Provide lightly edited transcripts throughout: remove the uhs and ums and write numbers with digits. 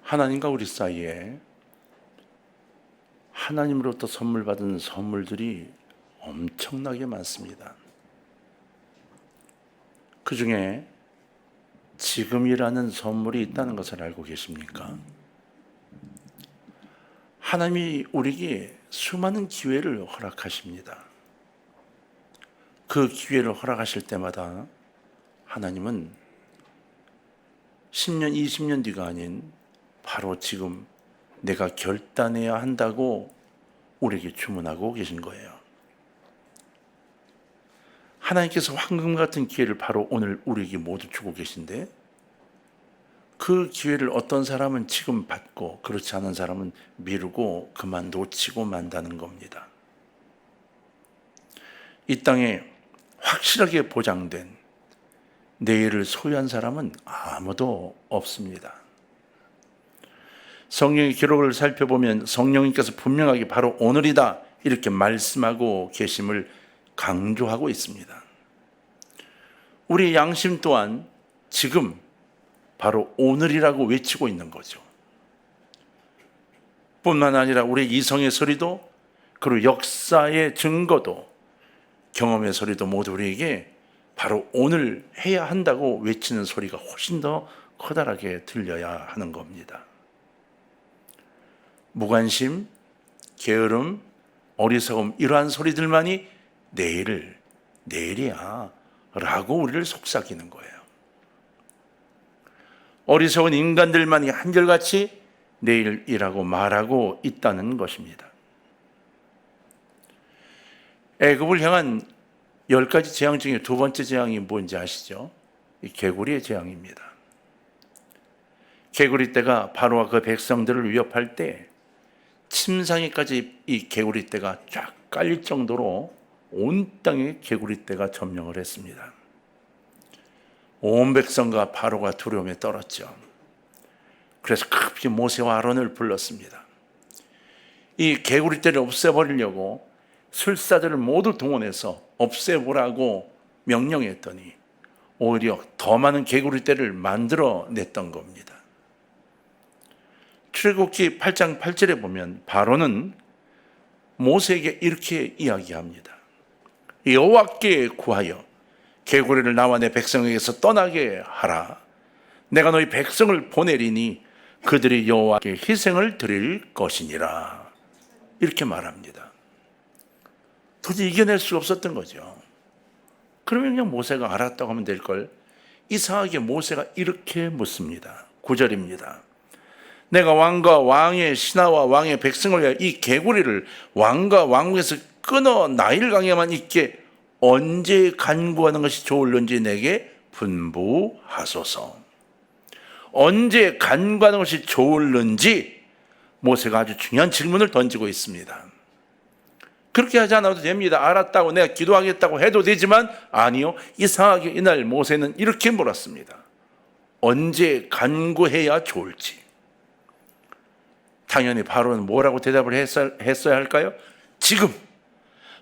하나님과 우리 사이에 하나님으로부터 선물 받은 선물들이 엄청나게 많습니다. 그 중에 지금이라는 선물이 있다는 것을 알고 계십니까? 하나님이 우리에게 수많은 기회를 허락하십니다. 그 기회를 허락하실 때마다 하나님은 10년, 20년 뒤가 아닌 바로 지금 내가 결단해야 한다고 우리에게 주문하고 계신 거예요. 하나님께서 황금 같은 기회를 바로 오늘 우리에게 모두 주고 계신데, 그 기회를 어떤 사람은 지금 받고 그렇지 않은 사람은 미루고 그만 놓치고 만다는 겁니다. 이 땅에 확실하게 보장된 내일을 소유한 사람은 아무도 없습니다. 성경의 기록을 살펴보면 성령님께서 분명하게 바로 오늘이다 이렇게 말씀하고 계심을 강조하고 있습니다. 우리 양심 또한 지금 바로 오늘이라고 외치고 있는 거죠. 뿐만 아니라 우리 이성의 소리도, 그리고 역사의 증거도, 경험의 소리도 모두 우리에게 바로 오늘 해야 한다고 외치는 소리가 훨씬 더 커다랗게 들려야 하는 겁니다. 무관심, 게으름, 어리석음, 이러한 소리들만이 내일이야 라고 우리를 속삭이는 거예요. 어리석은 인간들만이 한결같이 내일이라고 말하고 있다는 것입니다. 애굽을 향한 10가지 재앙 중에 두 번째 재앙이 뭔지 아시죠? 이 개구리의 재앙입니다. 개구리 떼가 바로와 그 백성들을 위협할 때 침상에까지 이 개구리 떼가 쫙 깔릴 정도로 온 땅에 개구리 떼가 점령을 했습니다. 온 백성과 바로가 두려움에 떨었죠. 그래서 급히 모세와 아론을 불렀습니다. 이 개구리 떼를 없애버리려고 술사들을 모두 동원해서 없애보라고 명령했더니 오히려 더 많은 개구리 떼를 만들어냈던 겁니다. 출애굽기 8장 8절에 보면 바로는 모세에게 이렇게 이야기합니다. 여호와께 구하여 개구리를 나와 내 백성에게서 떠나게 하라. 내가 너희 백성을 보내리니 그들이 여호와께 희생을 드릴 것이니라. 이렇게 말합니다. 도저히 이겨낼 수가 없었던 거죠. 그러면 그냥 모세가 알았다고 하면 될 걸, 이상하게 모세가 이렇게 묻습니다. 9절입니다. 내가 왕과 왕의 신하와 왕의 백성을 위하여 이 개구리를 왕과 왕국에서 끊어 나일 강에만 있게 언제 간구하는 것이 좋을는지 내게 분부하소서. 언제 간구하는 것이 좋을는지 모세가 아주 중요한 질문을 던지고 있습니다. 그렇게 하지 않아도 됩니다. 알았다고 내가 기도하겠다고 해도 되지만, 아니요, 이상하게 이날 모세는 이렇게 물었습니다. 언제 간구해야 좋을지. 당연히 바로는 뭐라고 대답을 했어야 할까요? 지금,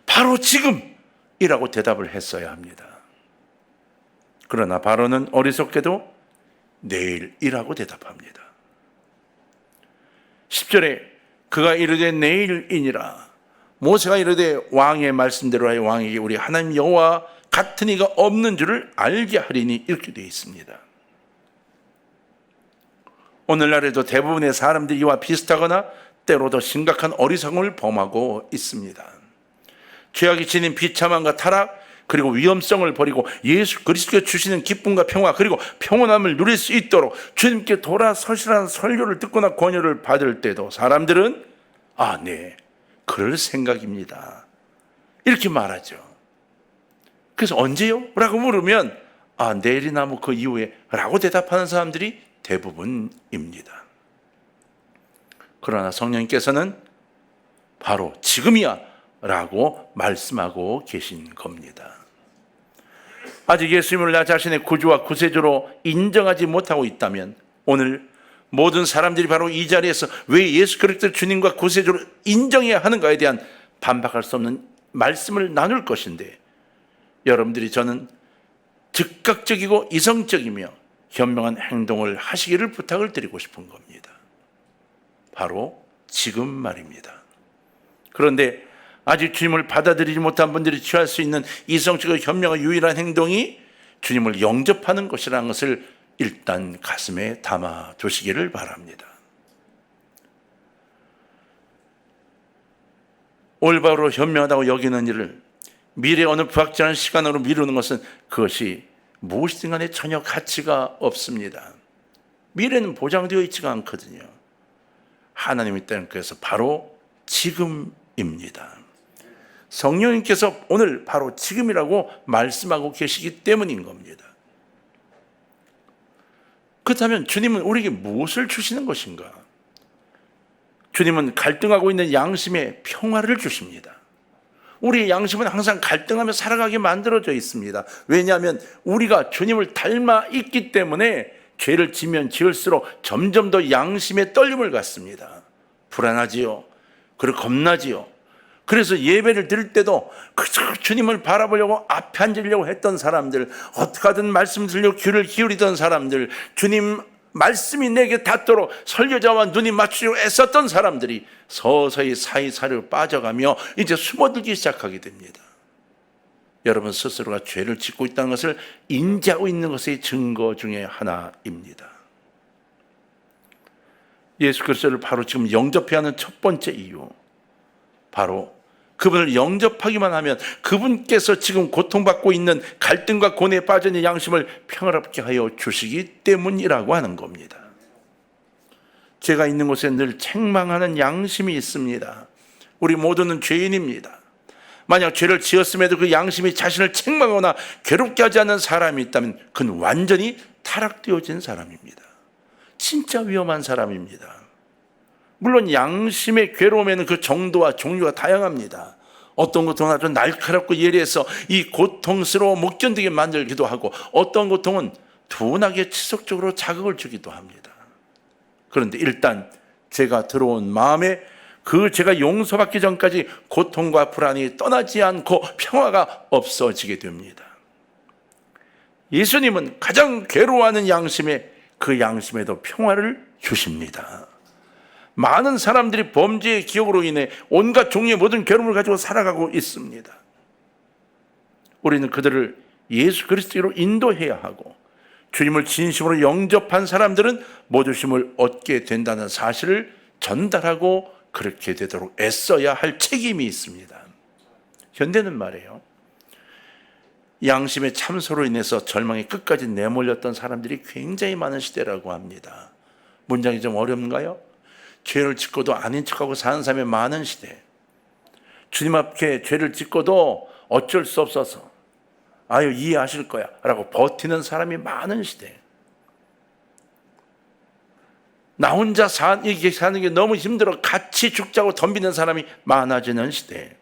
바로 지금이라고 대답을 했어야 합니다. 그러나 바로는 어리석게도 내일이라고 대답합니다. 10절에 그가 이르되 내일이니라. 모세가 이르되 왕의 말씀대로 하여 왕에게 우리 하나님 여호와 같은 이가 없는 줄을 알게 하리니, 이렇게 되어 있습니다. 오늘날에도 대부분의 사람들이 이와 비슷하거나 때로 더 심각한 어리석음을 범하고 있습니다. 죄악이 지닌 비참함과 타락, 그리고 위험성을 버리고 예수 그리스도가 주시는 기쁨과 평화, 그리고 평온함을 누릴 수 있도록 주님께 돌아서시라는 설교를 듣거나 권유를 받을 때도 사람들은 네, 그럴 생각입니다, 이렇게 말하죠. 그래서 언제요? 라고 물으면 내일이나 그 이후에 라고 대답하는 사람들이 대부분입니다. 그러나 성령님께서는 바로 지금이야 라고 말씀하고 계신 겁니다. 아직 예수님을 나 자신의 구주와 구세주로 인정하지 못하고 있다면, 오늘 모든 사람들이 바로 이 자리에서 왜 예수 그리스도 주님과 구세주로 인정해야 하는가에 대한 반박할 수 없는 말씀을 나눌 것인데, 여러분들이 저는 즉각적이고 이성적이며 현명한 행동을 하시기를 부탁을 드리고 싶은 겁니다. 바로 지금 말입니다. 그런데 아직 주님을 받아들이지 못한 분들이 취할 수 있는 이성적이고 현명한 유일한 행동이 주님을 영접하는 것이라는 것을 일단 가슴에 담아 두시기를 바랍니다. 올바로 현명하다고 여기는 일을 미래의 어느 불확실한 시간으로 미루는 것은 그것이 무엇이든 간에 전혀 가치가 없습니다. 미래는 보장되어 있지가 않거든요. 하나님의 때는 그래서 바로 지금입니다. 성령님께서 오늘 바로 지금이라고 말씀하고 계시기 때문인 겁니다. 그렇다면 주님은 우리에게 무엇을 주시는 것인가? 주님은 갈등하고 있는 양심에 평화를 주십니다. 우리의 양심은 항상 갈등하며 살아가게 만들어져 있습니다. 왜냐하면 우리가 주님을 닮아 있기 때문에 죄를 지면 지을수록 점점 더 양심에 떨림을 갖습니다. 불안하지요. 그리고 겁나지요. 그래서 예배를 드릴 때도 그저 주님을 바라보려고 앞에 앉으려고 했던 사람들, 어떻게 하든 말씀 들려고 귀를 기울이던 사람들, 주님 말씀이 내게 닿도록 설교자와 눈이 맞추려고 애썼던 사람들이 서서히 사이사이로 빠져가며 이제 숨어들기 시작하게 됩니다. 여러분 스스로가 죄를 짓고 있다는 것을 인지하고 있는 것의 증거 중에 하나입니다. 예수 그리스도를 바로 지금 영접해야 하는 첫 번째 이유, 바로 그분을 영접하기만 하면 그분께서 지금 고통받고 있는 갈등과 고뇌에 빠져 있는 양심을 평화롭게 하여 주시기 때문이라고 하는 겁니다. 죄가 있는 곳에 늘 책망하는 양심이 있습니다. 우리 모두는 죄인입니다. 만약 죄를 지었음에도 그 양심이 자신을 책망하거나 괴롭게 하지 않는 사람이 있다면 그는 완전히 타락되어진 사람입니다. 진짜 위험한 사람입니다. 물론 양심의 괴로움에는 그 정도와 종류가 다양합니다. 어떤 고통은 아주 날카롭고 예리해서 이 고통스러워 못 견디게 만들기도 하고, 어떤 고통은 둔하게 지속적으로 자극을 주기도 합니다. 그런데 일단 죄가 들어온 마음에 그 죄가 용서받기 전까지 고통과 불안이 떠나지 않고 평화가 없어지게 됩니다. 예수님은 가장 괴로워하는 양심에 그 양심에도 평화를 주십니다. 많은 사람들이 범죄의 기억으로 인해 온갖 종류의 모든 괴로움을 가지고 살아가고 있습니다. 우리는 그들을 예수 그리스도로 인도해야 하고, 주님을 진심으로 영접한 사람들은 모두심을 얻게 된다는 사실을 전달하고 그렇게 되도록 애써야 할 책임이 있습니다. 현대는 말이에요, 양심의 참소로 인해서 절망의 끝까지 내몰렸던 사람들이 굉장히 많은 시대라고 합니다. 문장이 좀 어렵나요? 죄를 짓고도 아닌 척하고 사는 사람이 많은 시대, 주님 앞에 죄를 짓고도 어쩔 수 없어서 아유 이해하실 거야 라고 버티는 사람이 많은 시대, 나 혼자 사는 게 너무 힘들어 같이 죽자고 덤비는 사람이 많아지는 시대,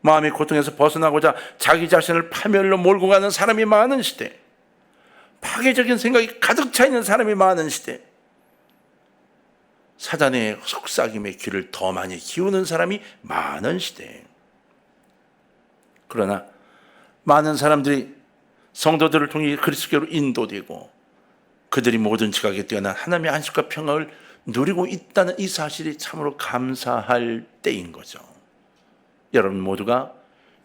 마음의 고통에서 벗어나고자 자기 자신을 파멸로 몰고 가는 사람이 많은 시대, 파괴적인 생각이 가득 차 있는 사람이 많은 시대, 사단의 속삭임의 귀를 더 많이 기우는 사람이 많은 시대. 그러나 많은 사람들이 성도들을 통해 그리스도로 인도되고 그들이 모든 지각에 뛰어난 하나님의 안식과 평화를 누리고 있다는 이 사실이 참으로 감사할 때인 거죠. 여러분 모두가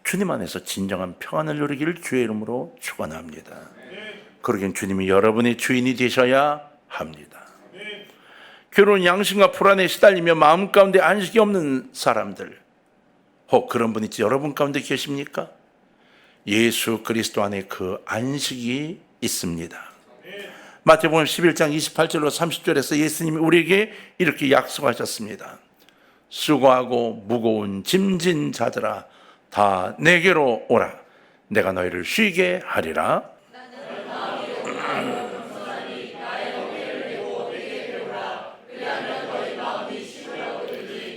주님 안에서 진정한 평안을 누리기를 주의 이름으로 축원합니다. 그러기엔 주님이 여러분의 주인이 되셔야 합니다. 괴로운 양심과 불안에 시달리며 마음 가운데 안식이 없는 사람들, 혹 그런 분이 여러분 가운데 계십니까? 예수 그리스도 안에 그 안식이 있습니다. 마태복음 11장 28절로 30절에서 예수님이 우리에게 이렇게 약속하셨습니다. 수고하고 무거운 짐진 자들아 다 내게로 오라. 내가 너희를 쉬게 하리라.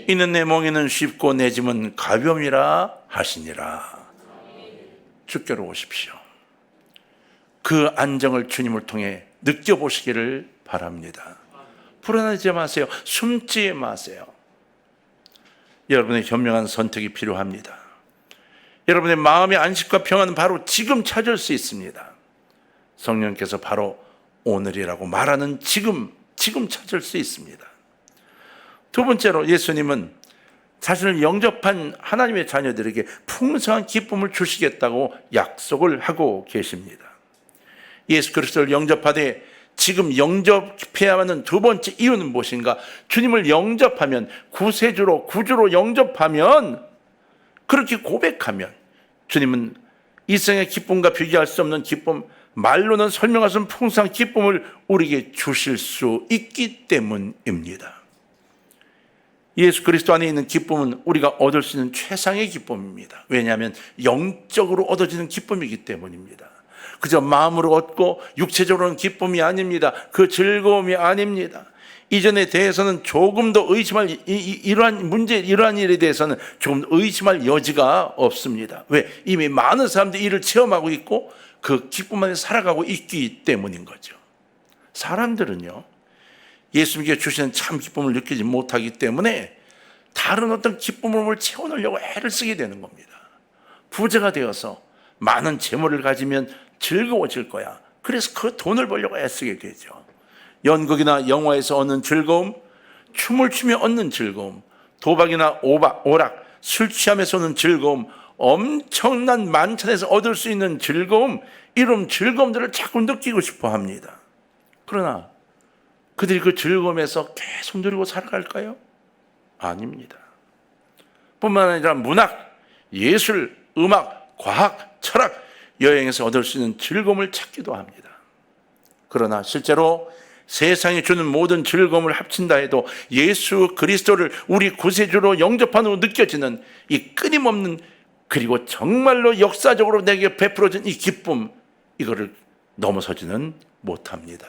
이는 내 멍에는 쉽고 내 짐은 가벼움이라 하시니라. 주께로 오십시오. 그 안정을 주님을 통해 느껴보시기를 바랍니다. 불안하지 마세요. 숨지 마세요. 여러분의 현명한 선택이 필요합니다. 여러분의 마음의 안식과 평안은 바로 지금 찾을 수 있습니다. 성령께서 바로 오늘이라고 말하는 지금 찾을 수 있습니다. 두 번째로 예수님은 자신을 영접한 하나님의 자녀들에게 풍성한 기쁨을 주시겠다고 약속을 하고 계십니다. 예수 그리스도를 영접하되 지금 영접해야만 하는 두 번째 이유는 무엇인가? 주님을 영접하면, 구세주로 구주로 영접하면, 그렇게 고백하면 주님은 이생의 기쁨과 비교할 수 없는 기쁨, 말로는 설명할 수 없는 풍성한 기쁨을 우리에게 주실 수 있기 때문입니다. 예수 그리스도 안에 있는 기쁨은 우리가 얻을 수 있는 최상의 기쁨입니다. 왜냐하면 영적으로 얻어지는 기쁨이기 때문입니다. 그저 마음으로 얻고 육체적으로는 기쁨이 아닙니다. 그 즐거움이 아닙니다. 이전에 대해서는 조금 더 의심할, 이러한 일에 대해서는 조금 더 의심할 여지가 없습니다. 왜? 이미 많은 사람들이 이를 체험하고 있고 그 기쁨 안에 살아가고 있기 때문인 거죠. 사람들은요, 예수님께 주시는 참 기쁨을 느끼지 못하기 때문에 다른 어떤 기쁨을 채워넣으려고 애를 쓰게 되는 겁니다. 부자가 되어서 많은 재물을 가지면 즐거워질 거야. 그래서 그 돈을 벌려고 애쓰게 되죠. 연극이나 영화에서 얻는 즐거움, 춤을 추며 얻는 즐거움, 도박이나 오락, 술 취함에서 얻는 즐거움, 엄청난 만찬에서 얻을 수 있는 즐거움, 이런 즐거움들을 자꾸 느끼고 싶어 합니다. 그러나 그들이 그 즐거움에서 계속 누리고 살아갈까요? 아닙니다. 뿐만 아니라 문학, 예술, 음악, 과학, 철학, 여행에서 얻을 수 있는 즐거움을 찾기도 합니다. 그러나 실제로 세상이 주는 모든 즐거움을 합친다 해도 예수 그리스도를 우리 구세주로 영접한 후 느껴지는 이 끊임없는, 그리고 정말로 역사적으로 내게 베풀어진 이 기쁨, 이거를 넘어서지는 못합니다.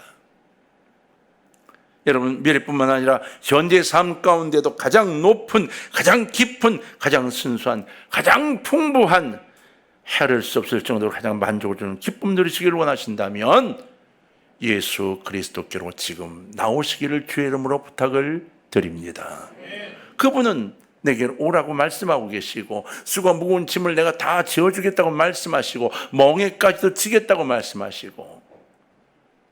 여러분, 미래뿐만 아니라 현재의 삶 가운데도 가장 높은, 가장 깊은, 가장 순수한, 가장 풍부한, 헤아릴 수 없을 정도로 가장 만족을 주는 기쁨 누리시기를 원하신다면 예수 그리스도께로 지금 나오시기를 주의 이름으로 부탁을 드립니다. 그분은 내게 오라고 말씀하고 계시고, 수고 무거운 짐을 내가 다 지어주겠다고 말씀하시고, 멍에까지도 지겠다고 말씀하시고,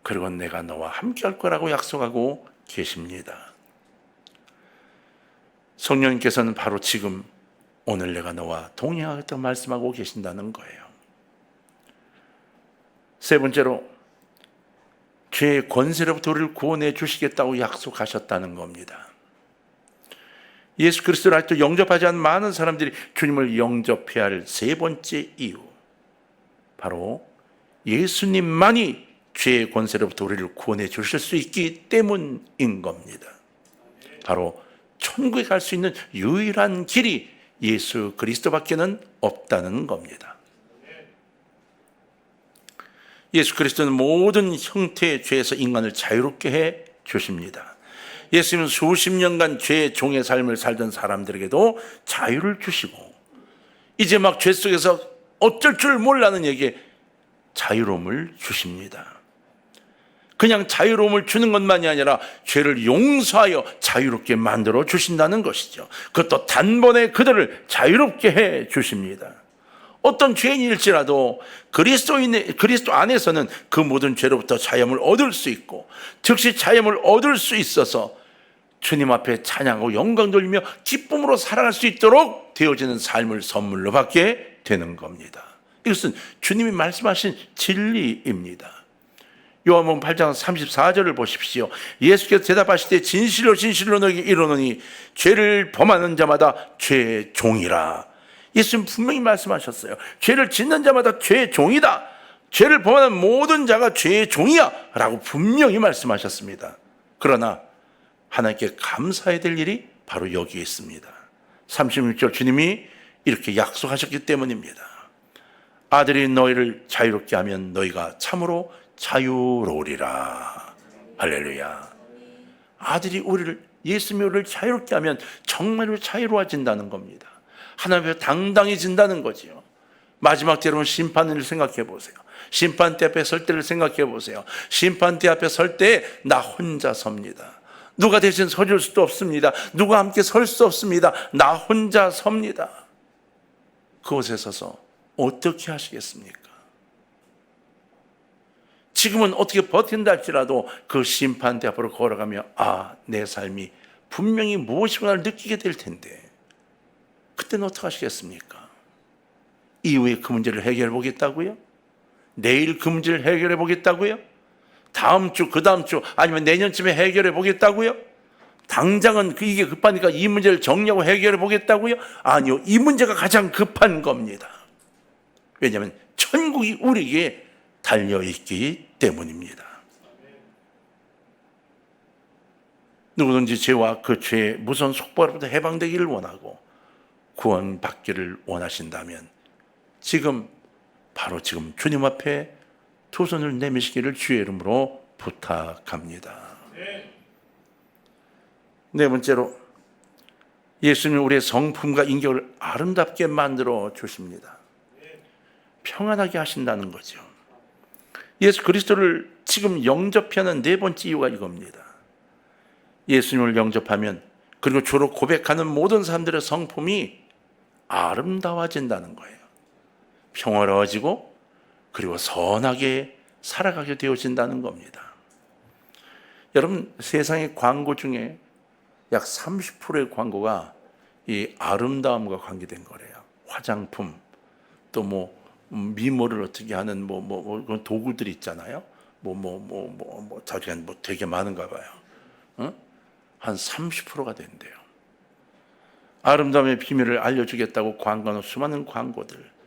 그리고 내가 너와 함께 할 거라고 약속하고 계십니다. 성령님께서는 바로 지금 오늘 내가 너와 동행하겠다고 말씀하고 계신다는 거예요. 세 번째로, 죄의 권세로부터 우리를 구원해 주시겠다고 약속하셨다는 겁니다. 예수 그리스도를 아직도 영접하지 않은 많은 사람들이 주님을 영접해야 할 세 번째 이유, 바로 예수님만이 죄의 권세로부터 우리를 구원해 주실 수 있기 때문인 겁니다. 바로 천국에 갈 수 있는 유일한 길이 예수 그리스도밖에는 없다는 겁니다. 예수 그리스도는 모든 형태의 죄에서 인간을 자유롭게 해 주십니다. 예수님은 수십 년간 죄의 종의 삶을 살던 사람들에게도 자유를 주시고, 이제 막 죄 속에서 어쩔 줄 몰라는 에게 자유로움을 주십니다. 그냥 자유로움을 주는 것만이 아니라 죄를 용서하여 자유롭게 만들어 주신다는 것이죠. 그것도 단번에 그들을 자유롭게 해 주십니다. 어떤 죄인일지라도 그리스도 안에서는 그 모든 죄로부터 자유함을 얻을 수 있고, 즉시 자유함을 얻을 수 있어서 주님 앞에 찬양하고 영광 돌리며 기쁨으로 살아갈 수 있도록 되어지는 삶을 선물로 받게 되는 겁니다. 이것은 주님이 말씀하신 진리입니다. 요한복음 8장 34절을 보십시오. 예수께서 대답하실 때 진실로 진실로 너에게 이르노니 죄를 범하는 자마다 죄의 종이라. 예수님 분명히 말씀하셨어요. 죄를 짓는 자마다 죄의 종이다. 죄를 범하는 모든 자가 죄의 종이야 라고 분명히 말씀하셨습니다. 그러나 하나님께 감사해야 될 일이 바로 여기에 있습니다. 36절 주님이 이렇게 약속하셨기 때문입니다. 아들이 너희를 자유롭게 하면 너희가 참으로 자유로우리라. 할렐루야. 아들이 예수님이 우리를 자유롭게 하면 정말로 자유로워진다는 겁니다. 하나님 앞에 당당해진다는 거지요. 마지막 때로는 심판을 생각해 보세요. 심판대 앞에 설 때를 생각해 보세요. 심판대 앞에 설 때 나 혼자 섭니다. 누가 대신 서줄 수도 없습니다. 누가 함께 설 수 없습니다. 나 혼자 섭니다. 그곳에 서서 어떻게 하시겠습니까? 지금은 어떻게 버틴다 할지라도 그 심판대 앞으로 걸어가며 내 삶이 분명히 무엇인가를 느끼게 될 텐데 그때는 어떻게 하시겠습니까? 이후에 그 문제를 해결해 보겠다고요? 내일 그 문제를 해결해 보겠다고요? 다음 주, 그 다음 주, 아니면 내년쯤에 해결해 보겠다고요? 당장은 이게 급하니까 이 문제를 정리하고 해결해 보겠다고요? 아니요, 이 문제가 가장 급한 겁니다. 왜냐하면 천국이 우리에게 달려있기 때문입니다. 누구든지 죄와 그 죄의 무서운 속박으로부터 해방되기를 원하고 구원받기를 원하신다면 지금 바로 지금 주님 앞에 두 손을 내미시기를 주의 이름으로 부탁합니다. 네 번째로, 예수님은 우리의 성품과 인격을 아름답게 만들어 주십니다. 평안하게 하신다는 거죠. 예수 그리스도를 지금 영접하는 네 번째 이유가 이겁니다. 예수님을 영접하면, 그리고 주로 고백하는 모든 사람들의 성품이 아름다워진다는 거예요. 평화로워지고 그리고 선하게 살아가게 되어진다는 겁니다. 여러분, 세상의 광고 중에 약 30%의 광고가 이 아름다움과 관계된 거래요. 화장품, 또 미모를 어떻게 하는 그런 도구들 있잖아요. 자주간 되게 많은가 봐요. 한 30%가 된대요. 아름다움의 비밀을 알려주겠다고 광고하는 수많은 광고들,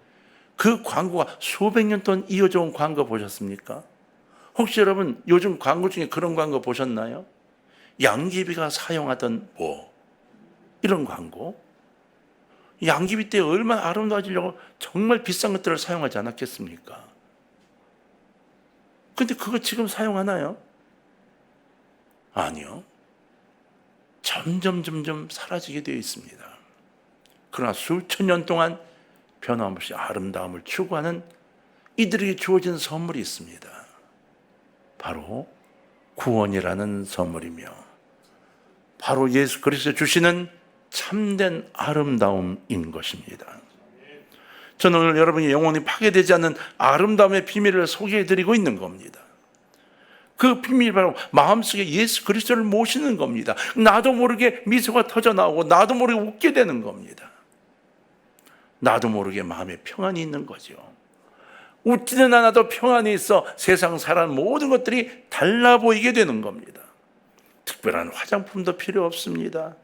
그 광고가 수백 년 동안 이어져 온 광고 보셨습니까? 혹시 여러분 요즘 광고 중에 그런 광고 보셨나요? 양귀비가 사용하던 이런 광고. 양귀비 때 얼마나 아름다워지려고 정말 비싼 것들을 사용하지 않았겠습니까? 근데 그거 지금 사용하나요? 아니요. 점점 사라지게 되어 있습니다. 그러나 수천 년 동안 변함없이 아름다움을 추구하는 이들에게 주어진 선물이 있습니다. 바로 구원이라는 선물이며, 바로 예수 그리스도 주시는 참된 아름다움인 것입니다. 저는 오늘 여러분이 영혼이 파괴되지 않는 아름다움의 비밀을 소개해드리고 있는 겁니다. 그 비밀이 바로 마음속에 예수 그리스도를 모시는 겁니다. 나도 모르게 미소가 터져나오고 나도 모르게 웃게 되는 겁니다. 나도 모르게 마음에 평안이 있는 거죠. 웃지는 않아도 평안이 있어 세상 살아가는 모든 것들이 달라 보이게 되는 겁니다. 특별한 화장품도 필요 없습니다.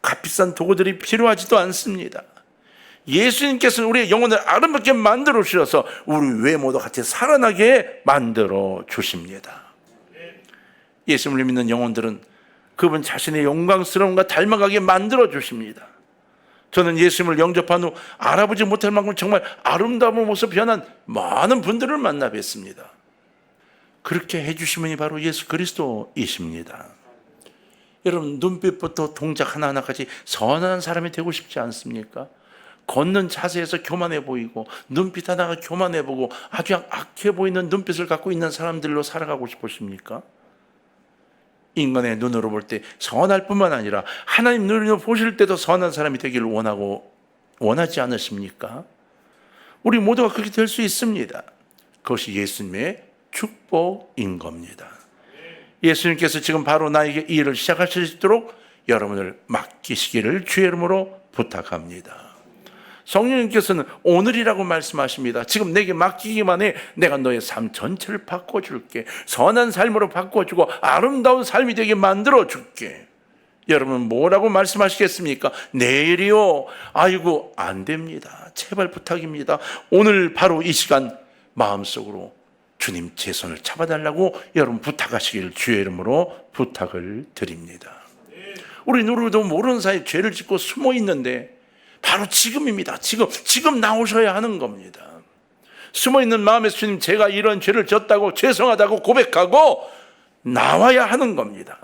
값비싼 도구들이 필요하지도 않습니다. 예수님께서는 우리의 영혼을 아름답게 만들어 주셔서 우리 외모도 같이 살아나게 만들어 주십니다. 예수님을 믿는 영혼들은 그분 자신의 영광스러움과 닮아가게 만들어 주십니다. 저는 예수님을 영접한 후 알아보지 못할 만큼 정말 아름다운 모습 변한 많은 분들을 만나 뵀습니다. 그렇게 해주시면 바로 예수 그리스도이십니다. 여러분, 눈빛부터 동작 하나하나까지 선한 사람이 되고 싶지 않습니까? 걷는 자세에서 교만해 보이고 눈빛 하나가 교만해 보고 아주 악해 보이는 눈빛을 갖고 있는 사람들로 살아가고 싶으십니까? 인간의 눈으로 볼 때 선할 뿐만 아니라 하나님 눈으로 보실 때도 선한 사람이 되기를 원하지 않으십니까? 우리 모두가 그렇게 될 수 있습니다. 그것이 예수님의 축복인 겁니다. 예수님께서 지금 바로 나에게 이 일을 시작하실 수 있도록 여러분을 맡기시기를 주의 이름으로 부탁합니다. 성령님께서는 오늘이라고 말씀하십니다. 지금 내게 맡기기만 해. 내가 너의 삶 전체를 바꿔줄게. 선한 삶으로 바꿔주고 아름다운 삶이 되게 만들어줄게. 여러분, 뭐라고 말씀하시겠습니까? 내일이요? 아이고, 안 됩니다. 제발 부탁입니다. 오늘 바로 이 시간 마음속으로 주님 제 손을 잡아달라고 여러분 부탁하시길 주의 이름으로 부탁을 드립니다. 우리 누구도 모르는 사이에 죄를 짓고 숨어 있는데 바로 지금입니다. 지금 나오셔야 하는 겁니다. 숨어있는 마음에서 주님, 제가 이런 죄를 졌다고 죄송하다고 고백하고 나와야 하는 겁니다.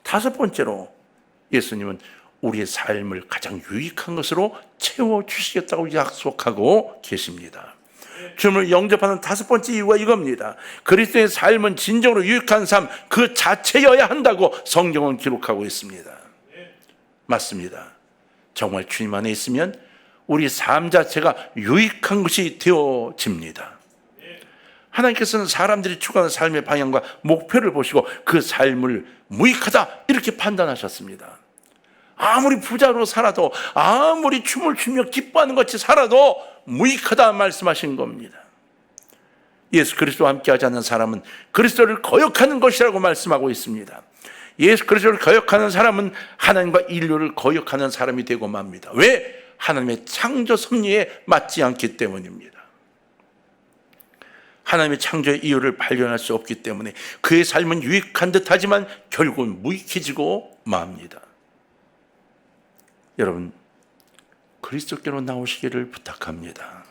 다섯 번째로, 예수님은 우리의 삶을 가장 유익한 것으로 채워주시겠다고 약속하고 계십니다. 주님을 영접하는 다섯 번째 이유가 이겁니다. 그리스도의 삶은 진정으로 유익한 삶 그 자체여야 한다고 성경은 기록하고 있습니다. 맞습니다. 정말 주님 안에 있으면 우리 삶 자체가 유익한 것이 되어집니다. 하나님께서는 사람들이 추구하는 삶의 방향과 목표를 보시고 그 삶을 무익하다 이렇게 판단하셨습니다. 아무리 부자로 살아도, 아무리 춤을 추며 기뻐하는 것 같이 살아도 무익하다 말씀하신 겁니다. 예수 그리스도와 함께하지 않는 사람은 그리스도를 거역하는 것이라고 말씀하고 있습니다. 예수 그리스도를 거역하는 사람은 하나님과 인류를 거역하는 사람이 되고 맙니다. 왜? 하나님의 창조 섭리에 맞지 않기 때문입니다. 하나님의 창조의 이유를 발견할 수 없기 때문에 그의 삶은 유익한 듯하지만 결국은 무익해지고 맙니다. 여러분, 그리스도께로 나오시기를 부탁합니다.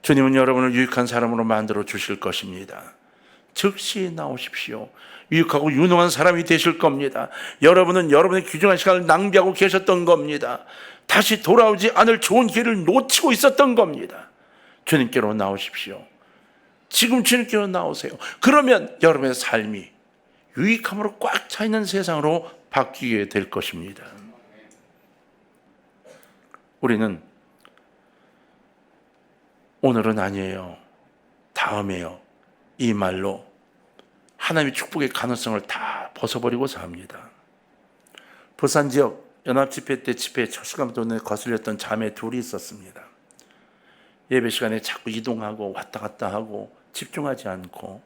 주님은 여러분을 유익한 사람으로 만들어 주실 것입니다. 즉시 나오십시오. 유익하고 유능한 사람이 되실 겁니다. 여러분은 여러분의 귀중한 시간을 낭비하고 계셨던 겁니다. 다시 돌아오지 않을 좋은 기회를 놓치고 있었던 겁니다. 주님께로 나오십시오. 지금 주님께로 나오세요. 그러면 여러분의 삶이 유익함으로 꽉 차 있는 세상으로 바뀌게 될 것입니다. 우리는 오늘은 아니에요, 다음에요, 이 말로 하나님의 축복의 가능성을 다 벗어버리고 삽니다. 부산 지역 연합집회 때 집회에 첫 시간부터 거슬렸던 자매 둘이 있었습니다. 예배 시간에 자꾸 이동하고 왔다 갔다 하고 집중하지 않고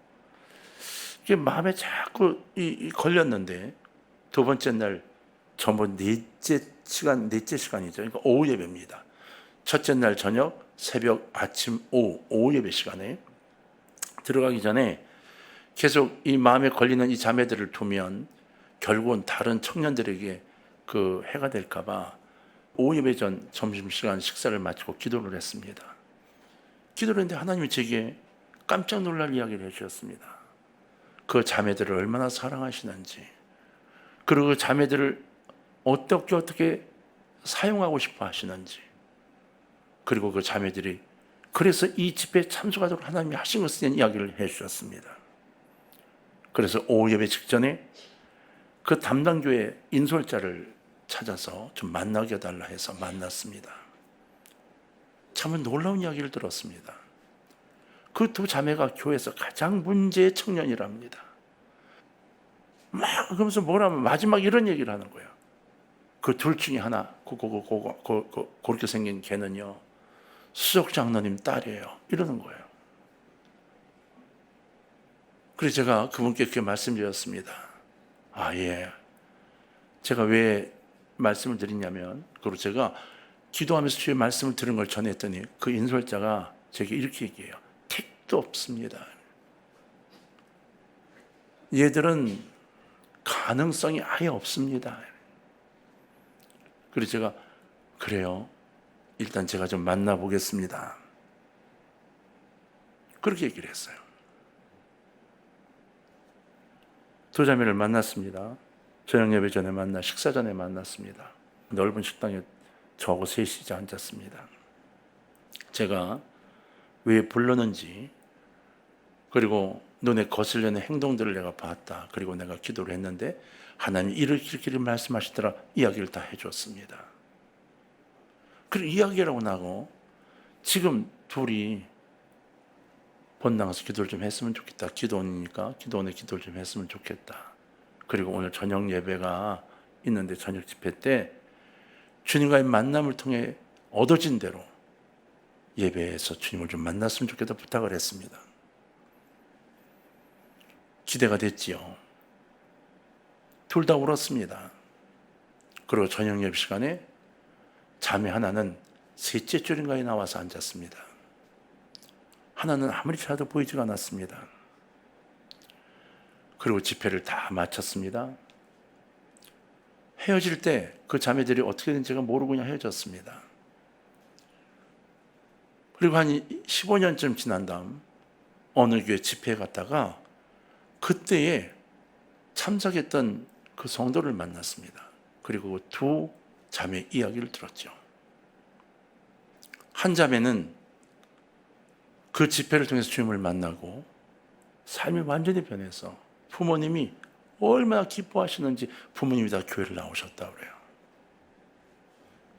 이게 마음에 자꾸 걸렸는데, 두 번째 날 전부 넷째 시간이죠. 그러니까 오후 예배입니다. 첫째 날 저녁, 새벽, 아침, 오후 예배 시간에 들어가기 전에 계속 이 마음에 걸리는 이 자매들을 두면 결국은 다른 청년들에게 그 해가 될까 봐 오후 예배 전 점심시간 식사를 마치고 기도를 했습니다. 기도를 했는데 하나님이 제게 깜짝 놀랄 이야기를 해주셨습니다. 그 자매들을 얼마나 사랑하시는지, 그리고 그 자매들을 어떻게 사용하고 싶어 하시는지, 그리고 그 자매들이 그래서 이 집회에 참석하도록 하나님이 하신 것에 대한 이야기를 해주셨습니다. 그래서 오후 예배 직전에 그 담당교회 인솔자를 찾아서 좀 만나게 해달라 해서 만났습니다. 참 놀라운 이야기를 들었습니다. 그 두 자매가 교회에서 가장 문제의 청년이랍니다. 막 그러면서 뭐라면 마지막 이런 얘기를 하는 거예요. 그 둘 중에 하나, 그렇게 생긴 걔는요, 수석 장로님 딸이에요. 이러는 거예요. 그래서 제가 그분께 그렇게 말씀드렸습니다. 아, 예. 제가 왜 말씀을 드리냐면, 그리고 제가 기도하면서 주의 말씀을 들은 걸 전했더니 그 인솔자가 제게 이렇게 얘기해요. 택도 없습니다. 얘들은 가능성이 아예 없습니다. 그래서 제가 그래요, 일단 제가 좀 만나보겠습니다, 그렇게 얘기를 했어요. 두 자매를 만났습니다. 저녁 예배 전에 식사 전에 만났습니다. 넓은 식당에 저하고 셋이 앉았습니다. 제가 왜 불렀는지, 그리고 눈에 거슬리는 행동들을 내가 봤다, 그리고 내가 기도를 했는데 하나님이 이렇게 말씀하시더라, 이야기를 다 해줬습니다. 그리고 이야기라고 나고 지금 둘이 본당에서 기도를 좀 했으면 좋겠다, 기도원이니까 기도원에 기도를 좀 했으면 좋겠다, 그리고 오늘 저녁 예배가 있는데 저녁 집회 때 주님과의 만남을 통해 얻어진 대로 예배에서 주님을 좀 만났으면 좋겠다 부탁을 했습니다. 기대가 됐지요. 둘 다 울었습니다. 그리고 저녁 예배 시간에 자매 하나는 셋째 줄인가에 나와서 앉았습니다. 하나는 아무리 찾아도 보이지가 않았습니다. 그리고 집회를 다 마쳤습니다. 헤어질 때 그 자매들이 어떻게 된지 제가 모르고 그냥 헤어졌습니다. 그리고 한 15년쯤 지난 다음 어느 교회 집회에 갔다가 그때에 참석했던 그 성도를 만났습니다. 그리고 두 자매 이야기를 들었죠. 한 자매는 그 집회를 통해서 주님을 만나고 삶이 완전히 변해서 부모님이 얼마나 기뻐하시는지 부모님이 다 교회를 나오셨다고 그래요.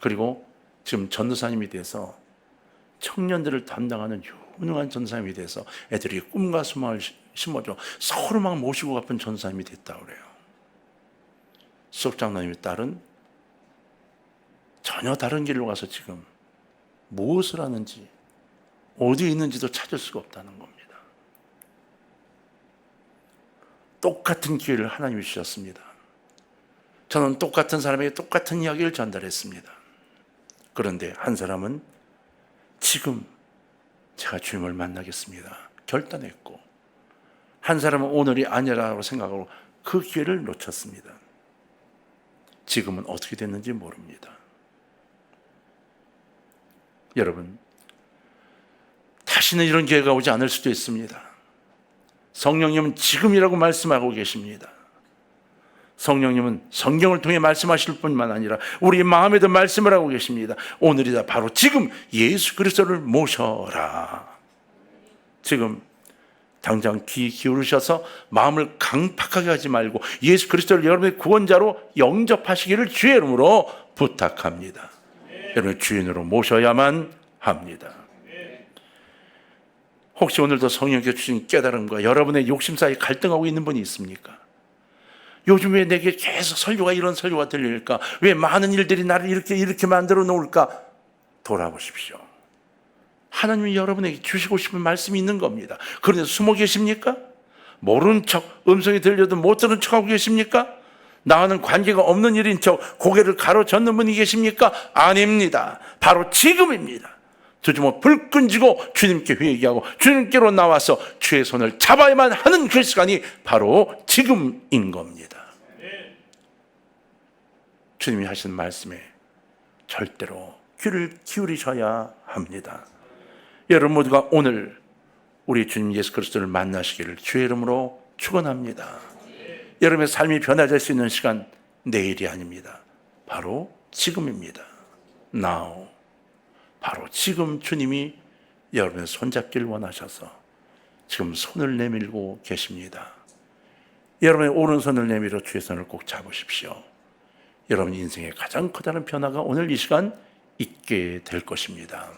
그리고 지금 전도사님이 돼서 청년들을 담당하는 훌륭한 전사님이 돼서 애들이 꿈과 소망을 심어줘 서로 막 모시고 가쁜 전사님이 됐다 그래요. 수석장로님의 딸은 전혀 다른 길로 가서 지금 무엇을 하는지 어디에 있는지도 찾을 수가 없다는 겁니다. 똑같은 기회를 하나님이 주셨습니다. 저는 똑같은 사람에게 똑같은 이야기를 전달했습니다. 그런데 한 사람은 지금 제가 주님을 만나겠습니다 결단했고, 한 사람은 오늘이 아니라고 생각하고 그 기회를 놓쳤습니다. 지금은 어떻게 됐는지 모릅니다. 여러분, 다시는 이런 기회가 오지 않을 수도 있습니다. 성령님은 지금이라고 말씀하고 계십니다. 성령님은 성경을 통해 말씀하실 뿐만 아니라 우리 마음에도 말씀을 하고 계십니다. 오늘이다, 바로 지금 예수 그리스도를 모셔라. 지금 당장 귀 기울이셔서 마음을 강팍하게 하지 말고 예수 그리스도를 여러분의 구원자로 영접하시기를 주의 이름으로 부탁합니다. 여러분의 주인으로 모셔야만 합니다. 혹시 오늘도 성령께서 주신 깨달음과 여러분의 욕심 사이 갈등하고 있는 분이 있습니까? 요즘 왜 내게 계속 설교가 이런 설교가 들릴까? 왜 많은 일들이 나를 이렇게 만들어 놓을까? 돌아보십시오. 하나님이 여러분에게 주시고 싶은 말씀이 있는 겁니다. 그런데 숨어 계십니까? 모르는 척, 음성이 들려도 못 들은 척하고 계십니까? 나와는 관계가 없는 일인 척 고개를 가로젓는 분이 계십니까? 아닙니다. 바로 지금입니다. 두 주먹 불끈 쥐고 주님께 회개하고 주님께로 나와서 주의 손을 잡아야만 하는 그 시간이 바로 지금인 겁니다. 주님이 하신 말씀에 절대로 귀를 기울이셔야 합니다. 여러분 모두가 오늘 우리 주님 예수 그리스도를 만나시기를 주의 이름으로 축원합니다. 여러분의 삶이 변화될 수 있는 시간 내일이 아닙니다. 바로 지금입니다. Now. 바로 지금 주님이 여러분의 손잡기를 원하셔서 지금 손을 내밀고 계십니다. 여러분의 오른손을 내밀어 주의 손을 꼭 잡으십시오. 여러분 인생의 가장 커다란 변화가 오늘 이 시간 있게 될 것입니다.